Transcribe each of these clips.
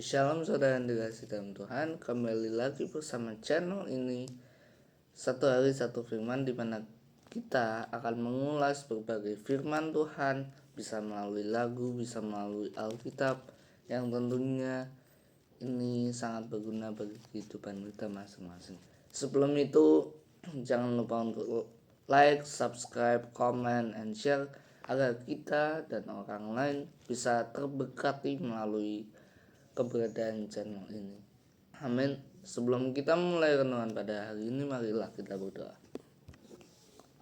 Shalom saudara yang dikasih dalam Tuhan, kembali lagi bersama channel ini Satu Hari Satu Firman, di mana kita akan mengulas berbagai firman Tuhan, bisa melalui lagu, bisa melalui Alkitab, yang tentunya ini sangat berguna bagi kehidupan kita masing-masing. Sebelum itu, jangan lupa untuk like, subscribe, comment, and share agar kita dan orang lain bisa terberkati melalui keberadaan channel ini. Amin. Sebelum kita mulai renungan pada hari ini, marilah kita berdoa.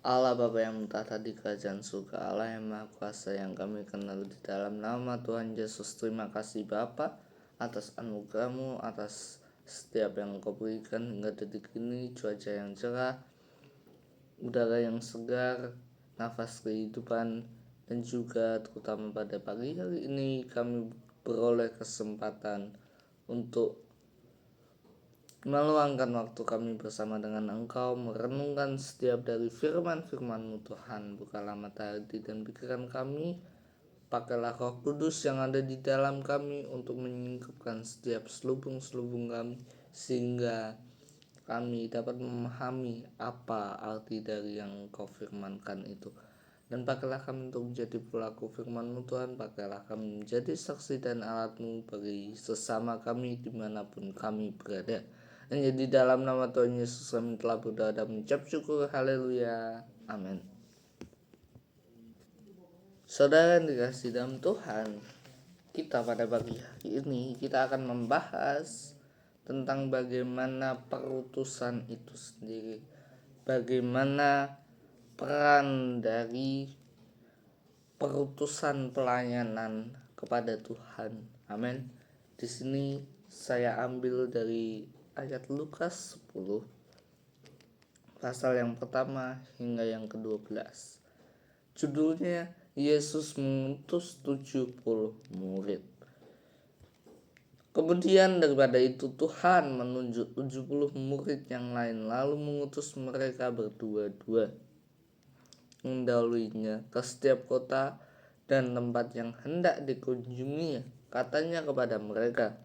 Allah Bapa yang mentahta di kerajaan surga, Allah yang Maha Kuasa yang kami kenal, di dalam nama Tuhan Yesus, terima kasih Bapa atas anugerah-Mu, atas setiap yang Kau berikan hingga detik ini, cuaca yang cerah, udara yang segar, nafas kehidupan, dan juga terutama pada pagi hari ini kami beroleh kesempatan untuk meluangkan waktu kami bersama dengan Engkau, merenungkan setiap dari firman-firman-Mu Tuhan. Bukalah mata hati dan pikiran kami, pakailah Roh Kudus yang ada di dalam kami untuk menyingkapkan setiap selubung-selubung kami, sehingga kami dapat memahami apa arti dari yang Kau firmankan itu. Dan pakailah kami untuk menjadi pelaku firman-Mu Tuhan. Pakailah kami menjadi saksi dan alat-Mu bagi sesama kami dimanapun kami berada. Dan di dalam nama Tuhan Yesus kami telah berdoa dan mengucap syukur. Haleluya. Amin. Saudara yang dikasih dalam Tuhan, kita pada pagi hari ini kita akan membahas tentang bagaimana perutusan itu sendiri. Bagaimana peran dari perutusan pelayanan kepada Tuhan. Amin. Di sini saya ambil dari ayat Lukas 10 pasal yang pertama hingga yang ke-12. Judulnya Yesus mengutus 70 murid. Kemudian daripada itu Tuhan menunjuk 70 murid yang lain, lalu mengutus mereka berdua-dua mendahuluinya ke setiap kota dan tempat yang hendak dikunjungi. Katanya kepada mereka,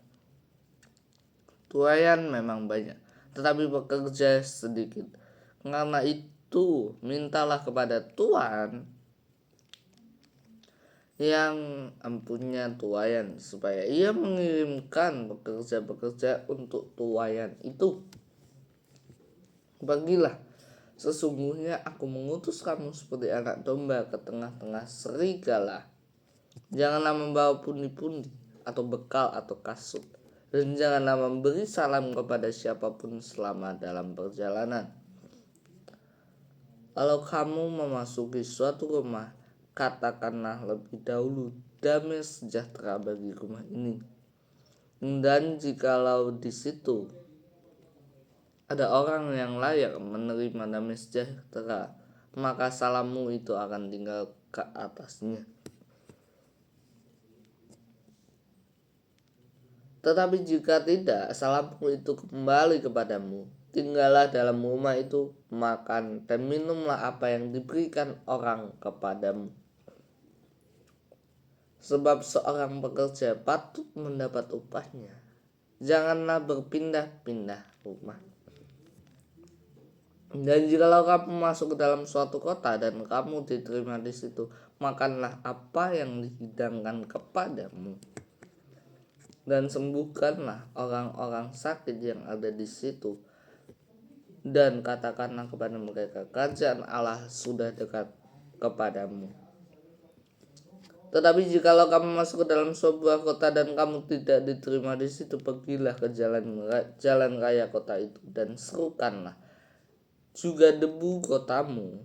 tuaian memang banyak, tetapi pekerja sedikit. Karena itu mintalah kepada Tuhan yang mempunyai tuaian, supaya ia mengirimkan pekerja-pekerja untuk tuaian itu. Bagilah, sesungguhnya aku mengutus kamu seperti anak domba ke tengah-tengah serigala. Janganlah membawa pundi-pundi atau bekal atau kasut, dan janganlah memberi salam kepada siapapun selama dalam perjalanan. Kalau kamu memasuki suatu rumah, katakanlah lebih dahulu, damai sejahtera bagi rumah ini. Dan jikalau di situ ada orang yang layak menerima damai sejahtera, maka salammu itu akan tinggal ke atasnya. Tetapi jika tidak, salammu itu kembali kepadamu. Tinggallah dalam rumah itu, makan dan minumlah apa yang diberikan orang kepadamu. Sebab seorang pekerja patut mendapat upahnya. Janganlah berpindah-pindah rumah. Dan jikalau kamu masuk ke dalam suatu kota dan kamu diterima di situ, makanlah apa yang dihidangkan kepadamu. Dan sembuhkanlah orang-orang sakit yang ada di situ. Dan katakanlah kepada mereka, kerajaan Allah sudah dekat kepadamu. Tetapi jikalau kamu masuk ke dalam sebuah kota dan kamu tidak diterima di situ, pergilah ke jalan raya kota itu dan serukanlah juga debu kotamu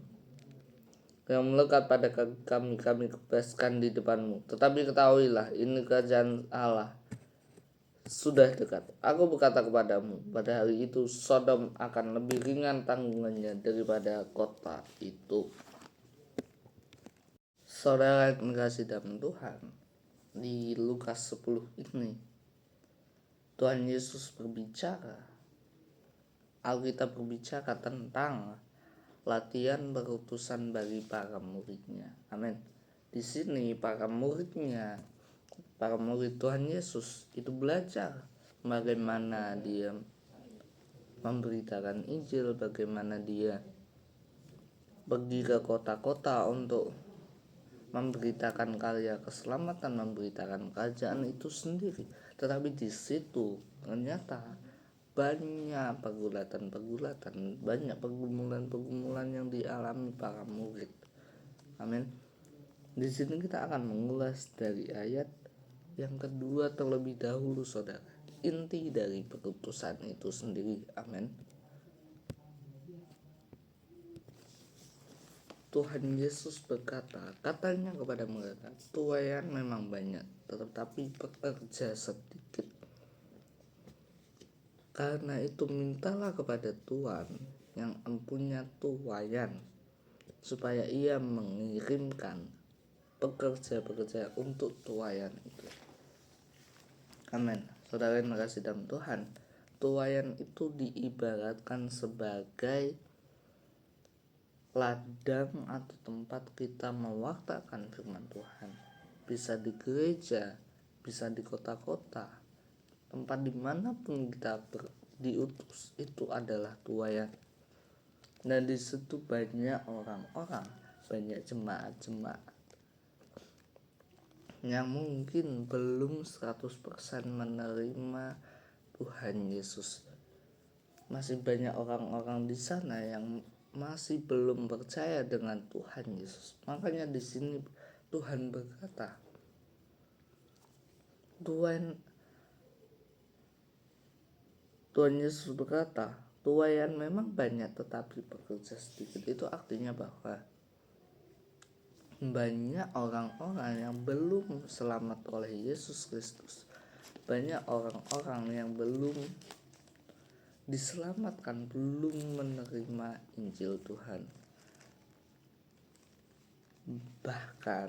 yang melekat pada kaki kami kebaskan di depanmu. Tetapi ketahuilah, ini kerajaan Allah sudah dekat. Aku berkata kepadamu, pada hari itu Sodom akan lebih ringan tanggungannya daripada kota itu. Saudara yang dikasih dalam Tuhan, di Lukas 10 ini Tuhan Yesus berbicara, Alkitab berbicara tentang latihan berutusan bagi para muridnya. Amin. Di sini para muridnya para murid Tuhan Yesus itu belajar bagaimana dia memberitakan Injil, bagaimana dia pergi ke kota-kota untuk memberitakan karya keselamatan, memberitakan kerajaan itu sendiri. Tetapi di situ ternyata banyak pergulatan, banyak pergumulan yang dialami para murid. Amin. Di sini kita akan mengulas dari ayat yang kedua terlebih dahulu, saudara. Inti dari perutusan itu sendiri. Amin. Tuhan Yesus berkata, katanya kepada mereka, tuaian memang banyak, tetapi pekerja sedikit. Karena itu mintalah kepada Tuhan yang empunya tuaian, supaya ia mengirimkan pekerja-pekerja untuk tuaian itu. Amin. Saudara yang makasih dalam Tuhan, tuaian itu diibaratkan sebagai ladang atau tempat kita mewartakan firman Tuhan. Bisa di gereja, bisa di kota-kota, tempat dimanapun kita diutus, itu adalah tuaian. Dan di situ banyak orang-orang, banyak jemaat-jemaat yang mungkin belum 100% menerima Tuhan Yesus. Masih banyak orang-orang di sana yang masih belum percaya dengan Tuhan Yesus. Makanya di sini Tuhan berkata, Tuhan Yesus berkata, tuaian memang banyak tetapi pekerja sedikit. Itu artinya bahwa banyak orang-orang yang belum selamat oleh Yesus Kristus. Banyak orang-orang yang belum diselamatkan, belum menerima Injil Tuhan. Bahkan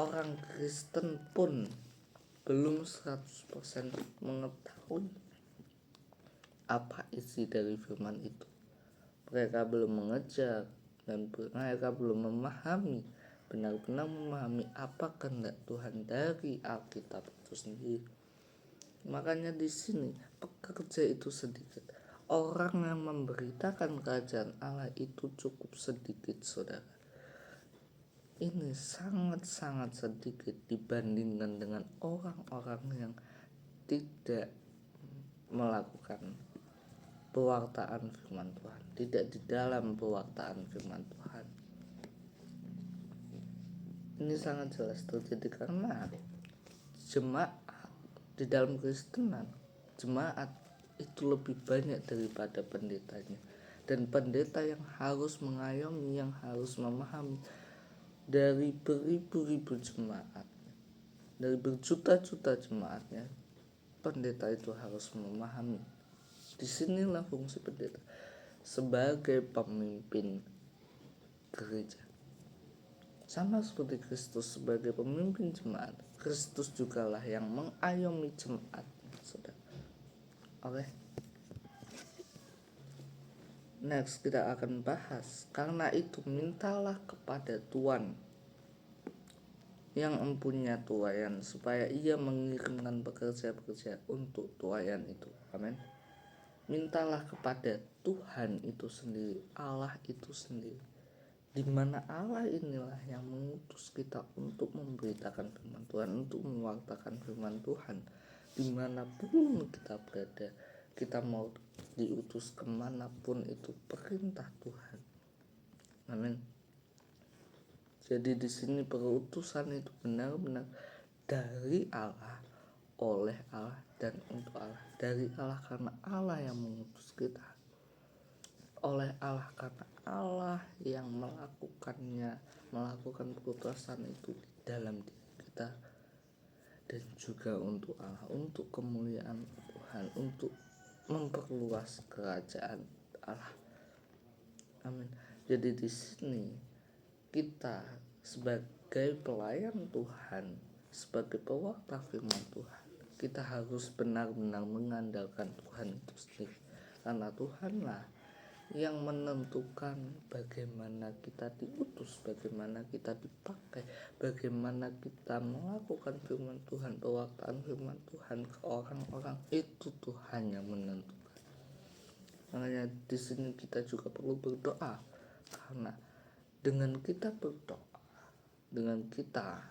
orang Kristen pun belum 100% mengetahui apa isi dari firman itu. Mereka belum mengejar dan mereka belum memahami, benar-benar memahami apa kehendak Tuhan dari Alkitab itu sendiri. Makanya di sini pekerja itu sedikit. Orang yang memberitakan kerajaan Allah itu cukup sedikit, saudara. Ini sangat-sangat sedikit dibandingkan dengan orang-orang yang tidak melakukan pewartaan firman Tuhan, tidak di dalam pewartaan firman Tuhan. Ini sangat jelas terjadi karena jemaat di dalam Kristenan, jemaat itu lebih banyak daripada pendetanya. Dan pendeta yang harus mengayomi, yang harus memahami dari beribu-ribu jemaat, dari berjuta-juta jemaatnya, pendeta itu harus memahami. Disinilah fungsi pendeta sebagai pemimpin gereja. Sama seperti Kristus sebagai pemimpin jemaat, Kristus jugalah yang mengayomi jemaat, saudara. Oke. Next kita akan bahas, karena itu mintalah kepada Tuhan yang empunya tuaian, supaya ia mengirimkan pekerja-pekerja untuk tuaian itu. Amin. Mintalah kepada Tuhan itu sendiri, Allah itu sendiri, di mana Allah inilah yang mengutus kita untuk memberitakan firman Tuhan, untuk mewartakan firman Tuhan dimanapun kita berada. Kita mau diutus kemanapun, itu perintah Tuhan. Amin. Jadi di sini perutusan itu benar-benar dari Allah, oleh Allah, dan untuk Allah. Dari Allah karena Allah yang mengutus kita, oleh Allah karena Allah yang melakukan perutusan itu di dalam diri kita, dan juga untuk Allah, untuk kemuliaan Tuhan, untuk memperluas kerajaan Allah. Amin. Jadi di sini kita sebagai pelayan Tuhan, sebagai pewarta firman Tuhan, kita harus benar-benar mengandalkan Tuhan itu sendiri, karena Tuhanlah yang menentukan bagaimana kita diutus, bagaimana kita dipakai, bagaimana kita melakukan firman Tuhan, pewartaan firman Tuhan ke orang-orang. Itu Tuhan yang menentukan. Makanya di sini kita juga perlu berdoa, karena dengan kita berdoa, dengan kita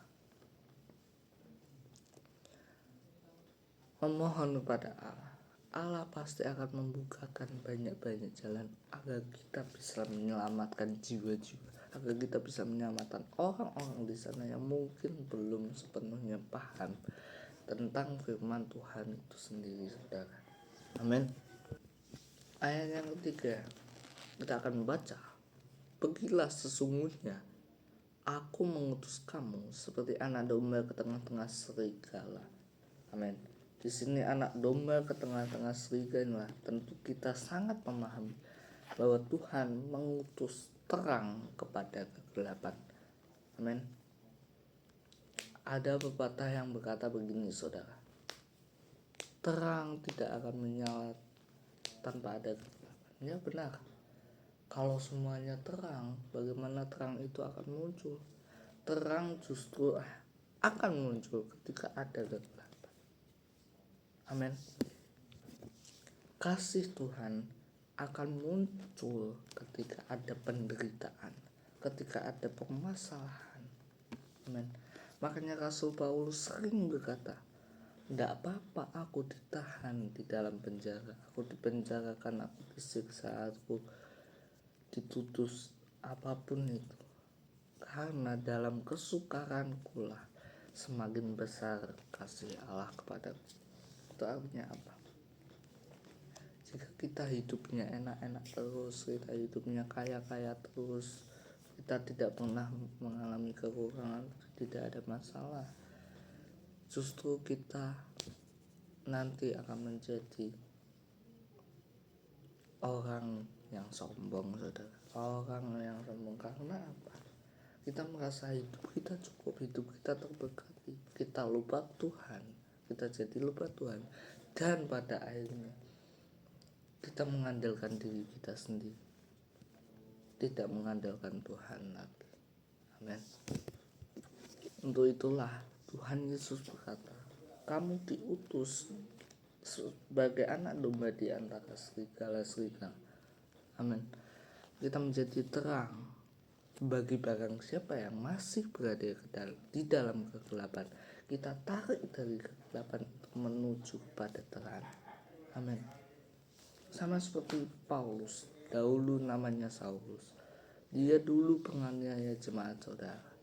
memohon kepada Allah, Allah pasti akan membukakan banyak-banyak jalan agar kita bisa menyelamatkan jiwa-jiwa, agar kita bisa menyelamatkan orang-orang di sana yang mungkin belum sepenuhnya paham tentang firman Tuhan itu sendiri, saudara. Amin. Ayat yang ketiga kita akan membaca, pergilah, sesungguhnya aku mengutus kamu seperti anak domba ke tengah-tengah serigala. Amin. Di sini anak domba ke tengah-tengah serigala, tentu kita sangat memahami bahwa Tuhan mengutus terang kepada kegelapan. Amin. Ada pepatah yang berkata begini, saudara, terang tidak akan menyala tanpa ada kegelapan. Ya benar. Kalau semuanya terang, bagaimana terang itu akan muncul? Terang justru akan muncul ketika ada kegelapan. Amin. Kasih Tuhan akan muncul ketika ada penderitaan, ketika ada permasalahan. Amin. Makanya Rasul Paulus sering berkata, tidak apa-apa aku ditahan di dalam penjara, aku dipenjarakan, aku disiksa, aku ditutus, apapun itu, karena dalam kesukaranku lah semakin besar kasih Allah kepadaku. Itu artinya apa? Jika kita hidupnya enak-enak terus, kita hidupnya kaya-kaya terus, kita tidak pernah mengalami kekurangan, tidak ada masalah, justru kita nanti akan menjadi orang yang sombong, saudara. Orang yang sombong karena apa? Kita merasa hidup kita cukup, hidup kita terberkati, kita lupa Tuhan, kita jadi lupa Tuhan, dan pada akhirnya kita mengandalkan diri kita sendiri, tidak mengandalkan Tuhan lagi. Amin. Untuk itulah Tuhan Yesus berkata, kamu diutus sebagai anak domba di antara serigala-serigala. Amin. Kita menjadi terang bagi barang siapa yang masih berada di dalam kegelapan. Kita tarik dari kegelapan menuju pada terang. Amin. Sama seperti Paulus, dahulu namanya Saulus. Dia dulu penganiaya jemaat, saudara.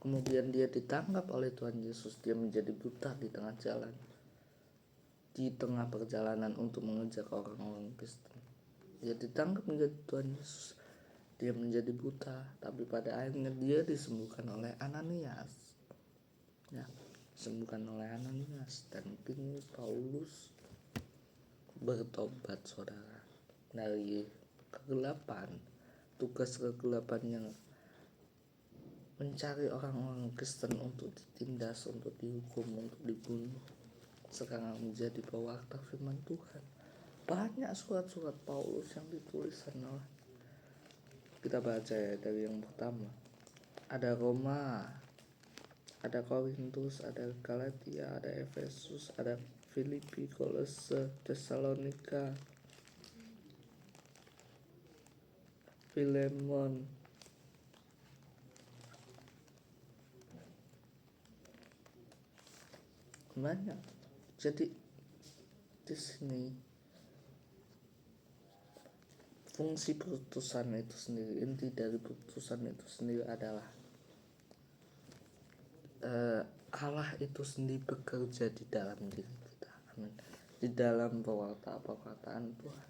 Kemudian dia ditangkap oleh Tuhan Yesus. Dia menjadi buta di tengah jalan, di tengah perjalanan untuk mengejar orang-orang Kristen. Dia ditangkap menjadi Tuhan Yesus. Dia menjadi buta, tapi pada akhirnya dia disembuhkan oleh Ananias. Ya, disembuhkan oleh Ananias, dan kini Paulus bertobat, saudara, dari kegelapan, tugas kegelapan yang mencari orang-orang Kristen untuk ditindas, untuk dihukum, untuk dibunuh, sekarang menjadi pewarta firman Tuhan. Banyak surat-surat Paulus yang ditulis sana. Kita baca ya dari yang pertama. Ada Roma, ada Korintus, ada Galatia, ada Efesus, ada Filipi, Kolose, Tesalonika, Filemon, banyak. Jadi di sini fungsi putusan itu sendiri, inti dari putusan itu sendiri adalah Allah itu sendiri bekerja di dalam diri kita. Amin. Di dalam perkataan Tuhan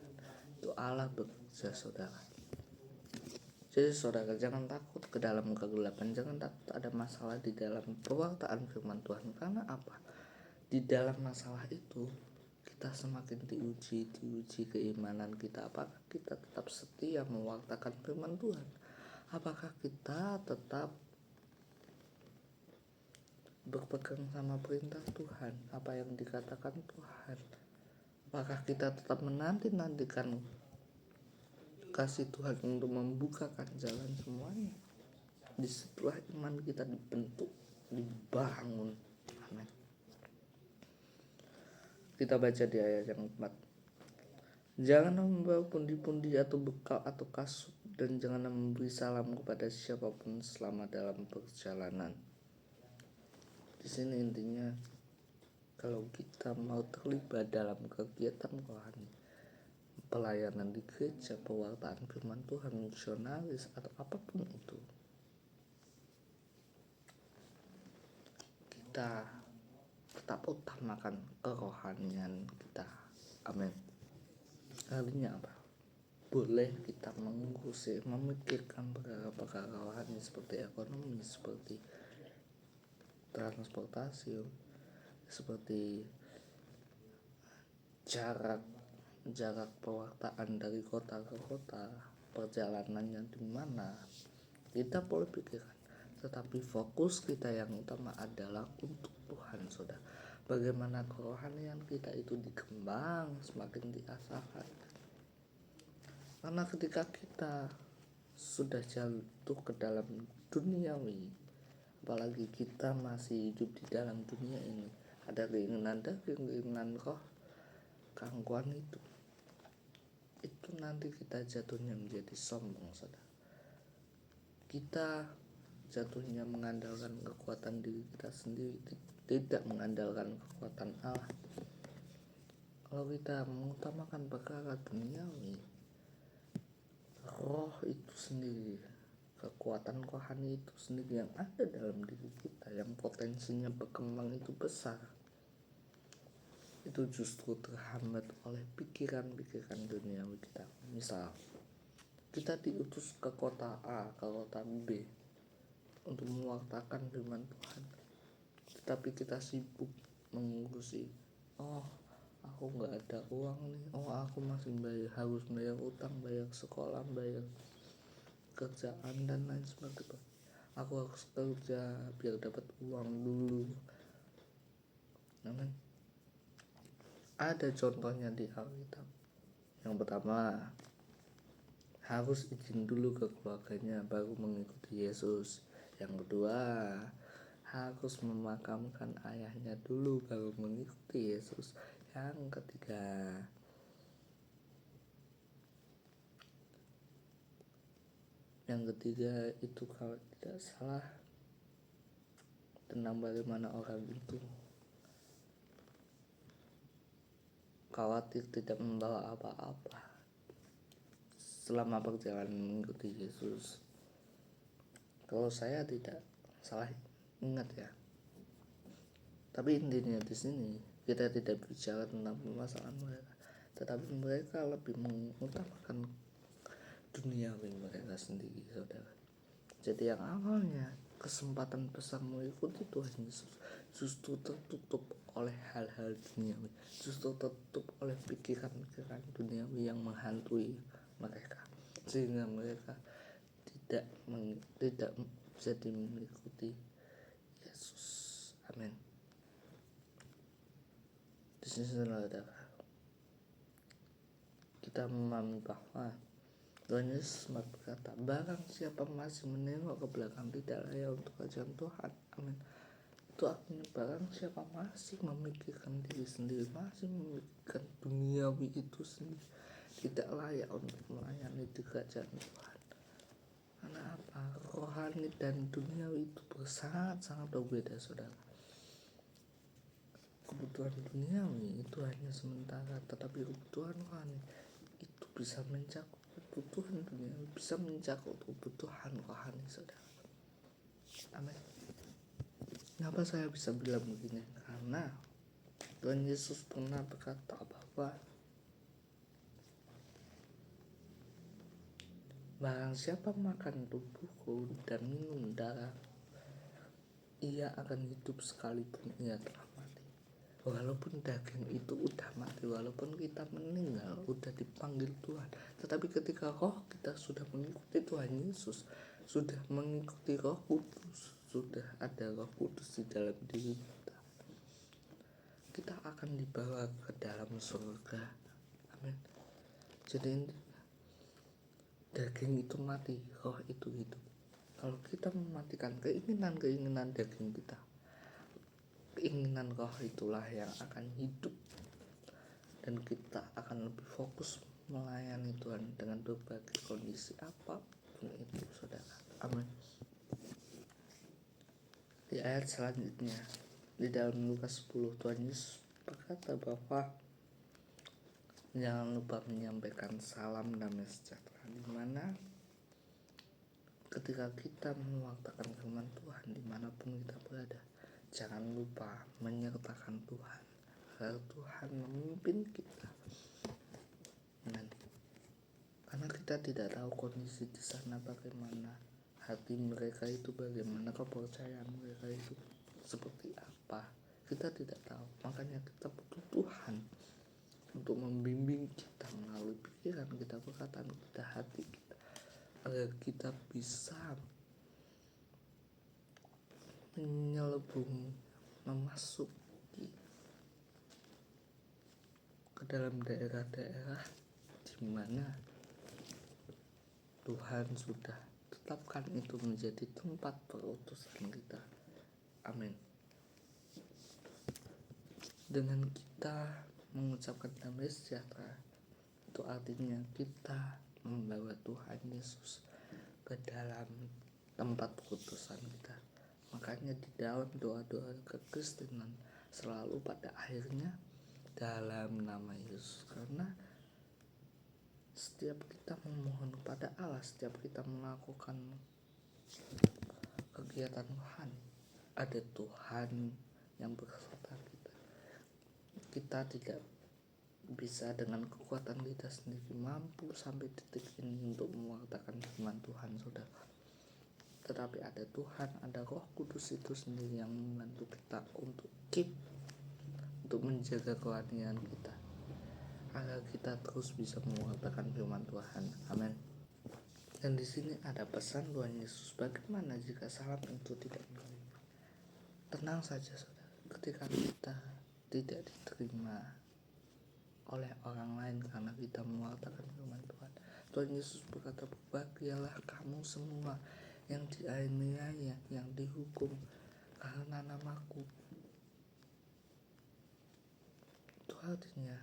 itu Allah bekerja, saudara. Jadi saudara, jangan takut ke dalam kegelapan, jangan takut ada masalah di dalam pewartaan firman Tuhan. Karena apa? Di dalam masalah itu kita semakin diuji keimanan kita. Apakah kita tetap setia mewartakan firman Tuhan? Apakah kita tetap berpegang sama perintah Tuhan, apa yang dikatakan Tuhan? Apakah kita tetap menanti-nantikan kasih Tuhan untuk membukakan jalan semuanya. Disitulah iman kita dibentuk, dibangun. Amin. Kita baca di ayat yang 4. Janganlah membawa pundi-pundi atau bekal atau kasut, dan janganlah memberi salam kepada siapapun selama dalam perjalanan. Di sini intinya, kalau kita mau terlibat dalam kegiatan rohani, pelayanan di gereja, pewartaan firman Tuhan, misionaris atau apapun itu, kita tetap utamakan kerohanian kita. Amin. Artinya apa? Boleh kita mengurusi, memikirkan perkara-perkara rohani seperti ekonomi, seperti transportasi, seperti jarak pewartaan dari kota ke kota, perjalanannya di mana, kita boleh pikirkan. Tetapi fokus kita yang utama adalah untuk Tuhan, saudara. Bagaimana kerohanian kita itu dikembang, semakin diasahkan. Karena ketika kita sudah jatuh ke dalam duniawi, apalagi kita masih hidup di dalam dunia ini, ada keinginan roh, gangguan itu nanti kita jatuhnya menjadi sombong, saudara. Kita jatuhnya mengandalkan kekuatan diri kita sendiri, tidak mengandalkan kekuatan Allah. Kalau kita mengutamakan perkara duniawi, roh itu sendiri, kekuatan rohani itu sendiri yang ada dalam diri kita, yang potensinya berkembang itu besar, itu justru terhambat oleh pikiran-pikiran duniawi kita. Misal, kita diutus ke kota A, ke kota B untuk mewartakan firman Tuhan, tetapi kita sibuk mengurusi, aku nggak ada uang nih, aku masih harus bayar utang, bayar sekolah, bayar kerjaan dan lain sebagainya, aku harus kerja biar dapat uang dulu. Namun ada contohnya di Alkitab. Yang pertama, harus izin dulu ke keluarganya baru mengikuti Yesus. Yang kedua, harus memakamkan ayahnya dulu baru mengikuti Yesus. Yang ketiga itu kalau tidak salah tentang bagaimana orang itu khawatir tidak membawa apa-apa selama perjalanan mengikuti Yesus. Kalau saya tidak salah ingat ya, tapi intinya di sini kita tidak bicara tentang permasalahan mereka, tetapi mereka lebih mengutamakan duniawi mereka sendiri, saudara. Jadi yang awalnya kesempatan besar mengikuti Tuhan Yesus justru tertutup oleh hal-hal duniawi, justru tertutup oleh pikiran-pikiran duniawi yang menghantui mereka, sehingga mereka tidak jadi mengikuti Yesus. Amin. Di sini saudara, kita memahami bahwa Tuhan Yesus berkata, barang siapa masih menengok ke belakang tidak layak untuk kerajaan Tuhan. Amin. Itu artinya barang siapa masih memikirkan diri sendiri, masih memikirkan duniawi itu sendiri, tidak layak untuk melayani di kerajaan Tuhan. Karena apa? Rohani dan duniawi itu sangat berbeda, saudara. Kebutuhan duniawi itu hanya sementara, tetapi kebutuhan rohani itu bisa mencakup kebutuhan duniawi, bisa mencakup kebutuhan rohani, saudara. Amin. Kenapa saya bisa bilang begini? Karena Tuhan Yesus pernah berkata bahwa barang siapa makan tubuhku dan minum darah, ia akan hidup sekalipun ia telah mati. Walaupun daging itu udah mati, walaupun kita meninggal, udah dipanggil Tuhan, tetapi ketika roh kita sudah mengikuti Tuhan Yesus, sudah mengikuti Roh Kudus, sudah ada Roh Kudus di dalam diri kita akan dibawa ke dalam surga. Amin. Jadi daging itu mati, roh itu hidup. Kalau kita mematikan keinginan daging kita, keinginan roh itulah yang akan hidup, dan kita akan lebih fokus melayani Tuhan dengan berbagai kondisi apapun itu, saudara. Amin. Di ayat selanjutnya, di dalam Lukas 10, Tuhan Yesus berkata bahwa jangan lupa menyampaikan salam damai sejahtera, di mana ketika kita mewartakan firman Tuhan dimanapun kita berada, jangan lupa menyertakan Tuhan agar Tuhan memimpin kita. Karena kita tidak tahu kondisi di sana bagaimana, hati mereka itu bagaimana, kepercayaan mereka itu seperti apa, kita tidak tahu. Makanya kita butuh Tuhan untuk membimbing kita melalui pikiran kita, perkataan kita, hati kita, agar kita bisa menyelubungi, memasuki ke dalam daerah-daerah di mana Tuhan sudah tetapkan itu menjadi tempat perutusan kita. Amin. Dengan kita mengucapkan damai sejahtera, itu artinya kita membawa Tuhan Yesus ke dalam tempat perutusan kita. Makanya di dalam doa-doa kekristenan selalu pada akhirnya dalam nama Yesus, karena setiap kita memohon kepada Allah, setiap kita melakukan kegiatan Tuhan, ada Tuhan yang beserta kita. Kita tidak bisa dengan kekuatan kita sendiri mampu sampai titik ini untuk mewartakan firman Tuhan, saudara. Tetapi ada Tuhan, ada Roh Kudus itu sendiri yang membantu kita untuk menjaga kerohanian kita, agar kita terus bisa mewartakan firman Tuhan. Amin. Dan di sini ada pesan Tuhan Yesus, bagaimana jika salam itu tidak diterima? Tenang saja, saudara. Ketika kita tidak diterima oleh orang lain karena kita mewartakan firman Tuhan, Tuhan Yesus berkata, berbahagialah kamu semua yang dianiaya, yang dihukum karena namaku. Itu artinya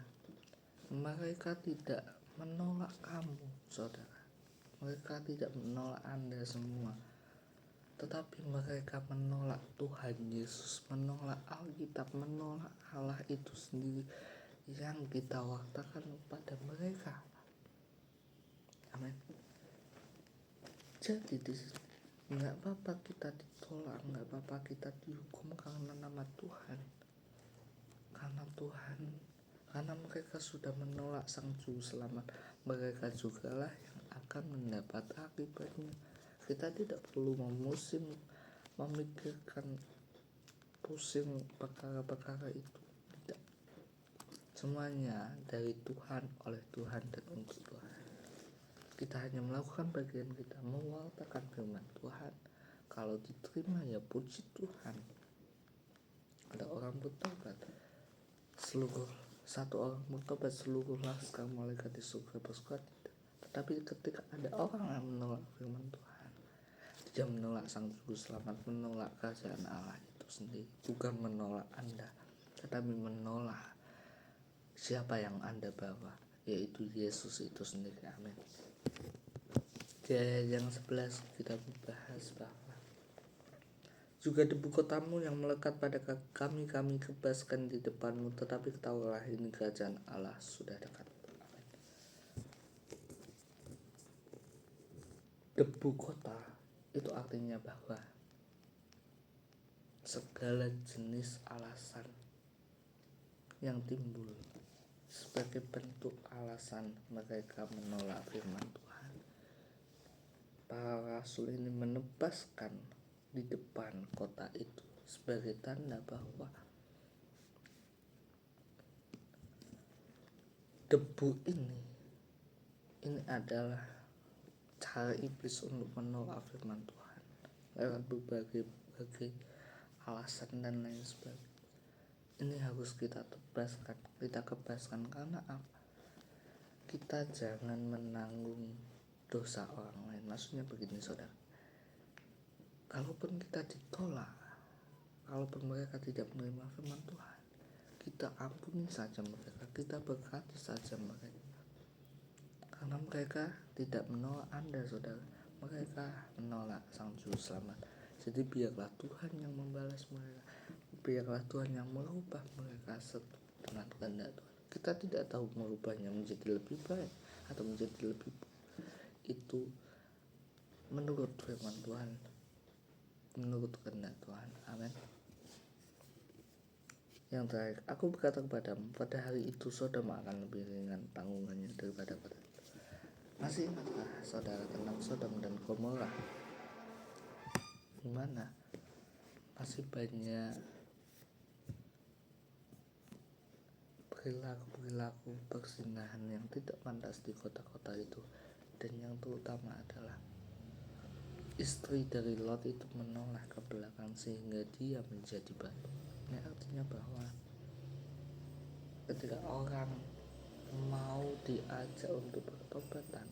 mereka tidak menolak kamu, saudara. Mereka tidak menolak Anda semua, tetapi mereka menolak Tuhan Yesus, menolak Alkitab, menolak Allah itu sendiri yang kita wartakan kepada mereka. Amin. Jadi di sini nggak apa-apa kita ditolak, nggak apa-apa kita dihukum karena nama Tuhan, karena mereka sudah menolak Sang Juru Selamat. Mereka jugalah yang akan mendapat akibatnya. Kita tidak perlu memikirkan pusing perkara-perkara itu. Tidak. Semuanya dari Tuhan, oleh Tuhan, dan untuk Tuhan. Kita hanya melakukan bagian kita, mewartakan firman Tuhan. Kalau diterima ya puji Tuhan. Ada orang bertobat, satu orang bertobat, seluruh laskar malaikat di surga bersuka cita. Tetapi ketika ada orang yang menolak firman Tuhan, dia menolak Sang Juru Selamat, menolak kerajaan Allah itu sendiri, bukan menolak Anda, tetapi menolak siapa yang Anda bawa, yaitu Yesus itu sendiri. Amin. Di ayat yang 11 kita membahas bahwa juga debu kotamu yang melekat pada kami kebaskan di depanmu, tetapi ketahuilah ini kerajaan Allah sudah dekat. Amin. Debu kota itu artinya bahwa segala jenis alasan yang timbul sebagai bentuk alasan mereka menolak firman Tuhan, para rasul ini menebaskan di depan kota itu sebagai tanda bahwa debu ini adalah cara iblis untuk menolak firman Tuhan lewat berbagai alasan dan lain sebagainya. Ini harus kita kebaskan. Karena apa? Kita jangan menanggung dosa orang lain. Maksudnya begini saudara, kalaupun kita ditolak, kalaupun mereka tidak menerima firman Tuhan, kita ampuni saja mereka, kita berkati saja mereka, karena mereka tidak menolak Anda saudara, mereka menolak Sang Juru Selamat. Jadi biarlah Tuhan yang membalas mereka, biarlah Tuhan yang merubah mereka dengan kehendak Tuhan. Kita tidak tahu merubahnya menjadi lebih baik atau menjadi lebih buruk. Itu menurut firman Tuhan, menurut kehendak Tuhan. Amin. Yang terakhir, aku berkata kepadamu, pada hari itu Sodom akan lebih ringan tanggungannya daripada kota itu. Masih ingatkah saudara tentang Sodom dan Gomora? Di mana masih banyak perilaku perzinahan yang tidak pantas di kota-kota itu, dan yang terutama adalah istri dari Lot itu menoleh ke belakang sehingga dia menjadi batu. Ini artinya bahwa ketika orang mau diajak untuk bertobatan,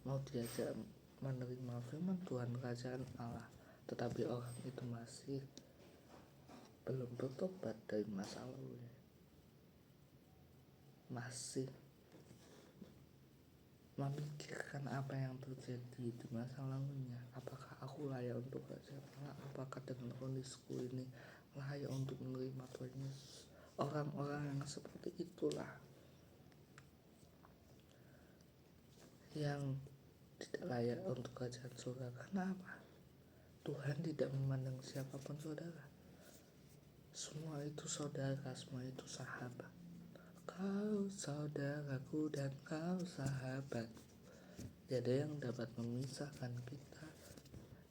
mau diajak menerima firman Tuhan kerajaan Allah, tetapi orang itu masih belum bertobat dari masa lalunya, masih memikirkan apa yang terjadi di masa lalunya. Apakah aku layak untuk kerajaan Allah? Apakah dengan kondisiku ini layak untuk menerima Tuhan Yesus? Orang-orang yang seperti itulah yang tidak layak untuk kerajaan surga. Karena apa? Tuhan tidak memandang siapapun saudara. Semua itu saudara, semua itu sahabat. Kau saudaraku dan kau sahabat. Tidak ada yang dapat memisahkan kita.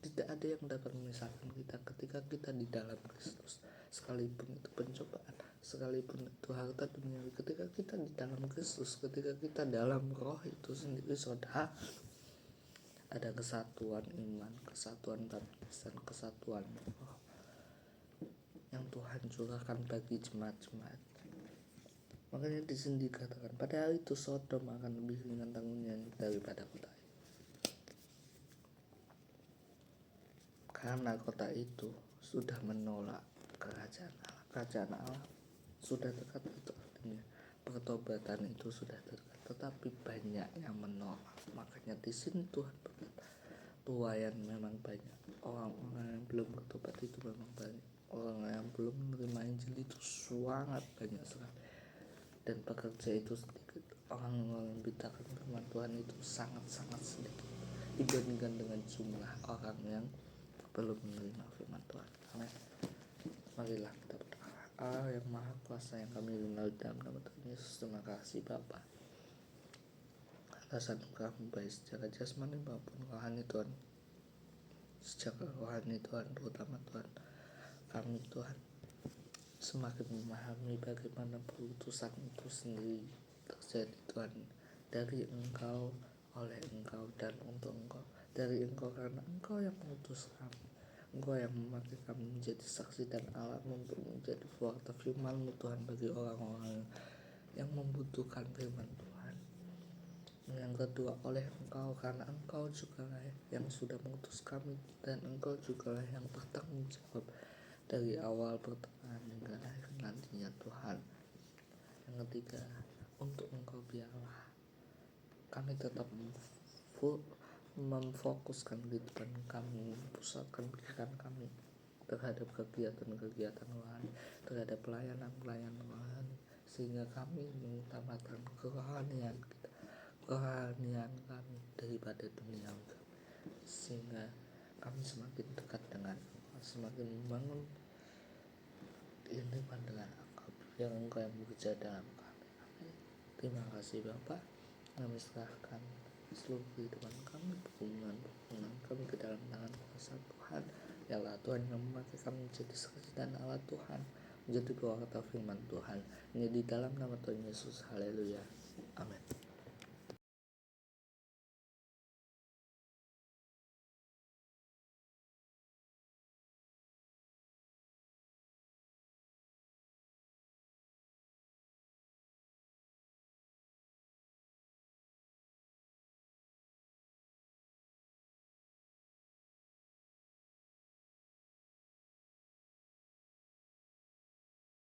Tidak ada yang dapat memisahkan kita ketika kita di dalam Kristus. Sekalipun itu pencobaan, sekalipun itu harta duniawi, ketika kita di dalam Kristus, ketika kita dalam Roh itu sendiri saudara, ada kesatuan iman, kesatuan baptisan, kesatuan roh yang Tuhan curahkan bagi jemaat-jemaat. Makanya di sini dikatakan, pada hari itu Sodom akan lebih ringan tanggungannya daripada kota itu. Karena kota itu sudah menolak kerajaan Allah. Kerajaan Allah sudah dekat, itu artinya pertobatan itu sudah dekat. Tetapi banyak yang menolak. Makanya di sini Tuhan berkata, tuayan memang banyak. Orang-orang yang belum bertobat itu memang banyak. Orang yang belum menerima Injil itu sangat banyak sekali. Dan pekerja itu sedikit. Orang-orang yang beritakan firman Tuhan itu sangat-sangat sedikit dibandingkan dengan jumlah orang yang belum menerima firman Tuhan. Amin. Marilah kita berdoa. Allah yang Maha Kuasa yang kami kenal dalam nama Tuhan Yesus, terima kasih Bapa atas anugerah-Mu baik secara jasmani maupun rohani Tuhan. Secara rohani Tuhan, terutama Tuhan, kami Tuhan semakin memahami bagaimana perutusan itu sendiri terjadi Tuhan, dari Engkau, oleh Engkau, dan untuk Engkau. Dari Engkau karena Engkau yang mengutus kami, Engkau yang memakai kami menjadi saksi dan alat untuk menjadi pewarta firman-Mu Tuhan bagi orang-orang yang membutuhkan firman Tuhan. Yang kedua, oleh Engkau karena Engkau juga lah yang sudah mengutus kami, dan Engkau juga lah yang bertanggung jawab dari awal, pertengahan hingga akhir nantinya Tuhan. Yang ketiga, untuk Engkau biarlah kami tetap memfokuskan kehidupan kami, pusatkan pikiran kami terhadap kegiatan-kegiatan rohani, terhadap pelayanan-pelayanan rohani, sehingga kami mengutamakan kerohanian kita, kerohanian kami daripada dunia kami, sehingga kami semakin dekat dengan Allah, semakin membangun kehidupan dengan Engkau, yang Engkau yang bekerja dalam kami. Amin. Terima kasih Bapak. Kami serahkan seluruh kehidupan kami, hubungan kami ke dalam tangan kuasa Tuhan. Ya Allah, Tuhan yang memakai kami menjadi saksi dan alat Tuhan, menjadi pewarta firman Tuhan. Ini di dalam nama Tuhan Yesus. Haleluya. Amin.